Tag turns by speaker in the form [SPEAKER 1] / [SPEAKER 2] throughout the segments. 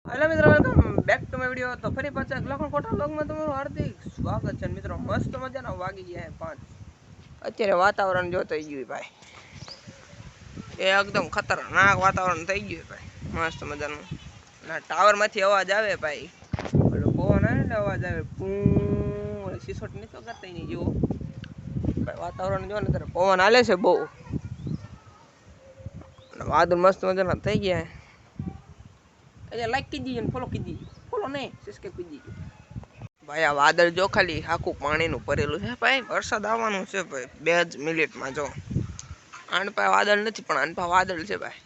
[SPEAKER 1] Hello મિત્રો, welcome back to my video. તો ફરી પાછા લખણ કોઠા બ્લોગમાં તમારું હાર્દિક સ્વાગત છે. મિત્રો મસ્ત મજાના વાગી ગયા છે 5. અત્યારે વાતાવરણ જો થઈ ગયું ભાઈ, એકદમ ખતરનાક વાતાવરણ થઈ ગયું ભાઈ, મસ્ત મજાનું. ના ટાવરમાંથી અવાજ આવે ભાઈ, ઓલો પવન આવે ને અવાજ આવે, પૂ સિસોટ નહીં તો કરતા નહીં જુઓ ભાઈ. વાતાવરણ જો ને ત્યારે પવન હાલે છે બહુ, વાદળ મસ્ત મજાના થઈ ગયા. લાઈક कीजिए ને ફોલો कीजिए, ફોલો નહીં સબસ્ક્રાઇબ कीजिए ભાઈ. આ વાદળ જો ખાલી આખું પાણીનું ભરેલું છે ભાઈ, વરસાદ આવવાનું છે ભાઈ 2 જ મિનિટમાં. જો આન પાસે વાદળ નથી પણ આન પાસે વાદળ છે ભાઈ.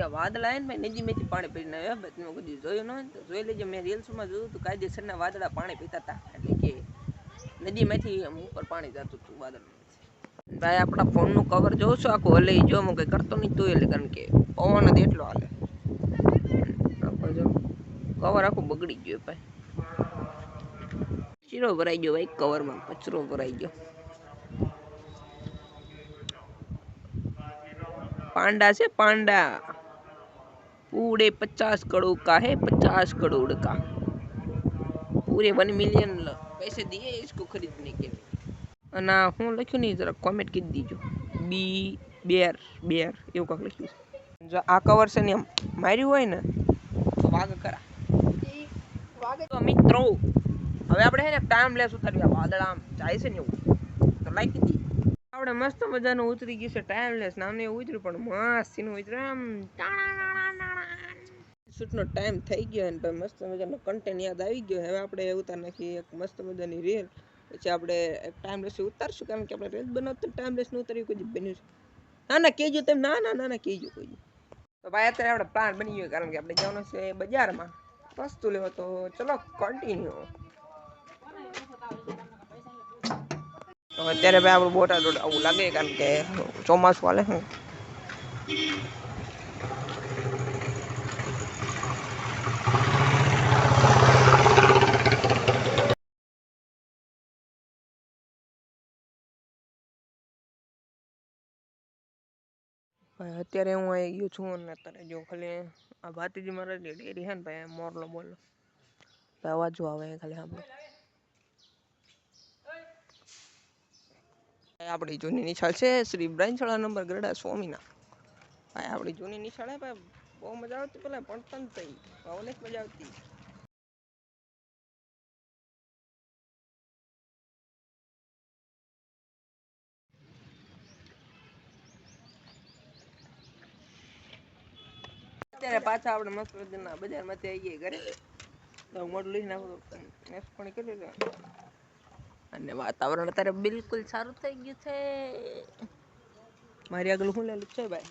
[SPEAKER 1] એ વાદળ આવે ને ભાઈ નદીમાંથી પાણી પીને આવે ભાઈ. તમે કદી જોયું ન હોય તો જોઈ લેજો. મેં રીલ્સમાં જોયું હતું કાયદેસરના વાદળા પાણી પીતા હતા, એટલે કે નદીમાંથી ઉપર પાણી જતું હતું વાદળમાંથી ભાઈ. આપણા ફોનનું કવર જોઉં છું આખું હલે, જો હું કંઈ કરતો નહીં તું એટલે, કારણ કે પવન જ એટલો હાલે. કવર આખું બગડી ગયું ભાઈ, કચરો ભરાઈ ગયો ભાઈ, કવરમાં કચરો ભરાઈ ગયો. पांडा से पांडा पूरे 50 करोड़ का है, 50 करोड़ का, पूरे 1 मिलियन पैसे दिए इसको खरीदने के लिए. અને હું લખ્યું નહીં જરા કોમેન્ટ કરી દીજો. બી બેર બેર એવું કાંક લખ્યું છે. જો આ કવર છે ને માર્યું હોય ને તો વાગ કરા વાગે. તો મિત્રો હવે આપણે છે ને ટાઈમ લેસ ઉતારવી. વાદળ આમ જાય છે ને એવું તો લાઈક દી આપણે મસ્ત મજાનું ઉતરી ગયું છે ટાઈમ લેસ નામને ઉતર્યું, પણ મસ્ત નું ઉતર્યું આમ. શૂટનો ટાઈમ થઈ ગયો અને ભાઈ મસ્ત મજાનો કન્ટેન્ટ યાદ આવી ગયો. હવે આપણે ઉતાર નાખીએ એક મસ્ત મજાની રીલ, પછી આપણે એક ટાઈમ લેસ ઉતારશું, કારણ કે આપણે રીલ બનાવતા ટાઈમ લેસ નું ઉતાર્યું કોઈ બન્યું છે. ના ના કહેજો તમે, ના ના ના ના કહેજો કોઈ. તો ભાઈ અત્યારે આપણે પ્લાન બની ગયો, કારણ કે આપણે જવાનું છે બજારમાં વસ્તુ લેવો. તો ચલો કન્ટિન્યુ. તો અત્યારે ભાઈ આપણું બોટાદ રોડ આવું લાગે, કારણ કે ચોમાસું હાલે છે. અત્યારે હું આવી ગયો છું અને અત્યારે જો ખાલી આ ભાતીજી મારા ડેરી છે ને ભાઈ, મોરલો બોલો ભાઈ, અવાજ જો આવે ખાલી સાંભળો. આપણી જૂની નિશાળ છે શ્રી બ્રાંચવાળા નંબર ગરડા સ્વામીના ભાઈ. આપણી જૂની નિશાળ હે ભાઈ, બહુ મજા આવતી. પેલા ભણતા ને થઈ અનેક મજા આવતી. અત્યારે પાછા આપણે મસ્ત મજાના બજારમાંથી આવી ગઈ ઘરે. તો મોઢું લઈ નાખું પણ કરી લે. અને વાતાવરણ અત્યારે બિલકુલ સારું થઈ ગયું છે. મારી આગળ શું લેલું છે ભાઈ,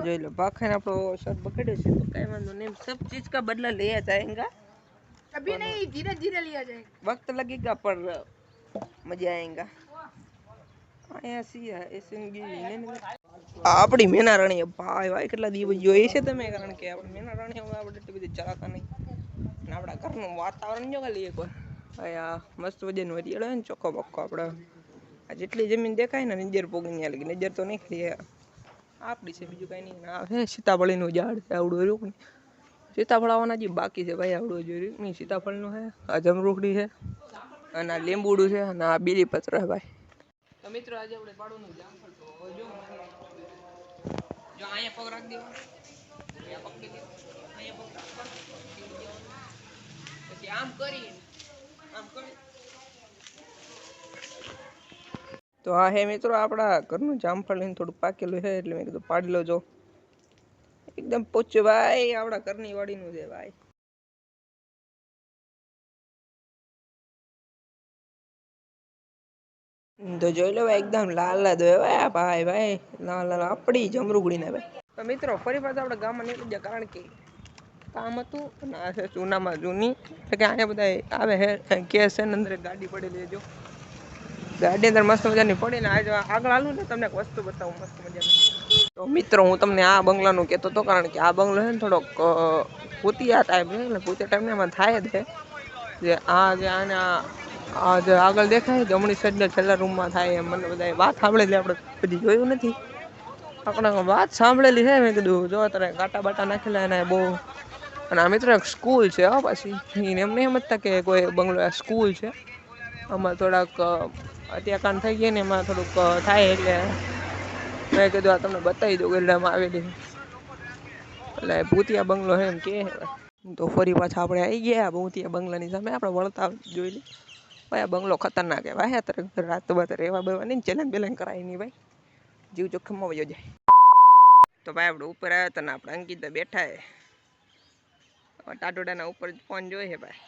[SPEAKER 1] જોઈ લો. ભાખર આપણો શર્ટ બગડ્યો છે તો કઈ વાંધો નહીં, સબ ચીજ કા બદલા लिया जाएगा. अभी नहीं, धीरे धीरे लिया जाएगा, वक्त लगेगा पर मजा आएगा. આપણી મેના રાણી ભાઈ ભાઈ કેટલા દિવસ જોઈએ છે તમે, કારણ કે આપણે મેના રાણી હવે આપણે એટલી બધી ચલાવતા નહીં. અને આપણા ઘરનું વાતાવરણ જો ખાલી એકવાર ભાઈ, આ મસ્ત વજન વરિયાળો હોય ને ચોખ્ખો બક્કો. આપણે આ જેટલી જમીન દેખાય ને નજર પોગી લાગી, નજર તો નહીં ખાલી આપણી છે, બીજું કાંઈ નહીં. આ છે સીતાફળીનું ઝાડ છે આવડું રહ્યું ને, સીતાફળ આવવાના જે બાકી છે ભાઈ, આવડું જોયું નહીં. સીતાફળનું છે, આ જમરૂખડી છે, અને આ લીંબુડું છે, અને આ બીલીપત્ર છે ભાઈ. તો મિત્રો આજે આપણે પાડોનું જામફળ તો જો અહીંયા પગ રાખી દેવાનો, અહીંયા પકડી દેવાનો, અહીંયા પગ પછી આમ કરી તો આ હે મિત્રો આપણા ઘરનું જામફળ લઈને થોડું પાકેલું છે, એટલે મેં કીધું પાડી લો. જો એકદમ પોચું ભાઈ, આપણા ઘરની વાડીનું છે ભાઈ. તો જોઈ લો ભાઈ, એકદમ લાલ લાલ હોય ભાઈ ભાઈ, લાલ લાલ આપણી જમરૂગડી ને ભાઈ. તો મિત્રો ફરી પાછા આપણે ગામમાં નીકળી ગયા, કારણ કે કામ હતું. અને આ છે જૂનામાં જૂની, એટલે કે અહીંયા બધા આવે છે કેસ છે ને અંદર ગાડી પડેલી છે. જો ગાડી અંદર મસ્ત મજાની પડી ને, આજે આગળ હાલું ને તમને એક વસ્તુ બતાવું મસ્ત મજાની. તો મિત્રો હું તમને આ બંગલાનું કહેતો હતો, કારણ કે આ બંગલો છે ને થોડોક ભૂતિયા ટાઈપ છે, એટલે ભૂતિયા ટાઈપને એમાં થાય જ છે. જે આ જે આના આ જે આગળ દેખાય જમણી સાઈડ ને છેલ્લા રૂમમાં થાય એમ મને બધા વાત સાંભળેલી આપણે બધી જોયું નથી આપણે વાત સાંભળેલી છે મેં કીધું જો તારે ગાટા બાટા નાખેલા એને બહુ અને આ મિત્રો એક સ્કૂલ છે હો પાછી એમ નહીં સમજતા કે કોઈ બંગલો સ્કૂલ છે આમાં થોડાક હત્યાકાંડ થઈ ગયા ને એમાં થોડુંક થાય એટલે મેં કીધું આ તમને બતાવી દઉં ગલ્લામાં આવેલી એટલે ભૂતિયા બંગલો છે એમ કે તો ફરી પાછા આપણે આવી ગયા ભૂતિયા બંગલાની સામે આપણે વળતા જોઈ લઈ ભાઈ આ બંગલો ખતરનાક હે ભાઈ અત્યારે રાત બાત રહેવા બેવા નહીં ચેલેન્જ બેલેન્જ કરાય નહીં ભાઈ જીવ જોખમમાં વયો જાય તો ભાઈ આપણે ઉપર આવ્યા હતા ને આપણે અંકિતા બેઠા હે ટાટોડાના ઉપર ફોન જોઈ છે ભાઈ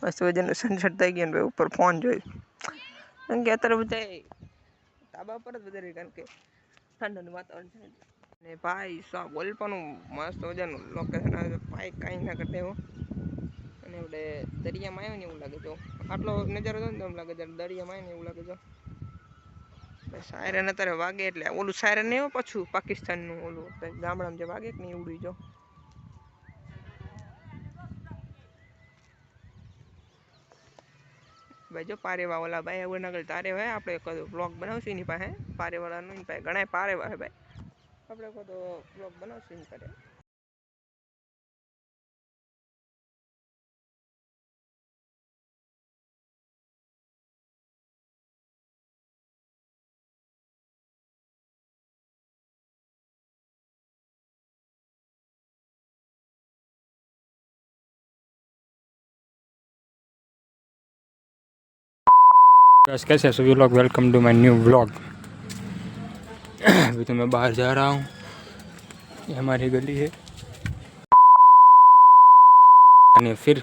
[SPEAKER 1] મસ્ત વજનનું સનસેટ થઈ ગયું ને ભાઈ ઉપર ફોન જોયું કારણ કે અત્યારે બધા ધાબા પર જ વધારે કારણ કે ઠંડાનું વાતાવરણ છે ને ભાઈ સા બોલવાનું મસ્ત મજાનું લોકેશન આવે ભાઈ કાંઈ ના કરતા એવું અને આપણે દરિયામાં આવ્યો ને એવું લાગે તો આટલો નજારો હતો ને તો એમ લાગે દરિયામાં આવ્યો ને એવું લાગે તો સાયરન અત્યારે વાગે એટલે ઓલું સાયરન નહીં પાછું પાકિસ્તાનનું ઓલું ગામડામાં જે વાગે કે નહીં ઉડી જો ભાઈ જો પારેવા ઓલા ભાઈ એવું ના કરે તારે હોય આપણે કદો બ્લોગ બનાવશું એની પાસે પારેવાળાનું એની પાસે ઘણા પારેવા હે ભાઈ આપણે કદો બ્લોગ બનાવશું એની પાસે
[SPEAKER 2] बस कैसे सभी लोग welcome to my new vlog. अभी तो मैं बाहर जा रहा हूँ, ये हमारी गली है और फिर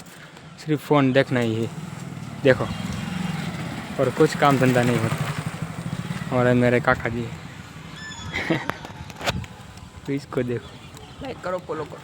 [SPEAKER 2] सिर्फ फ़ोन देखना ही है, देखो और कुछ काम धंधा नहीं होता। और मेरे काका जी तो इसको देखो,
[SPEAKER 1] लाइक करो फॉलो करो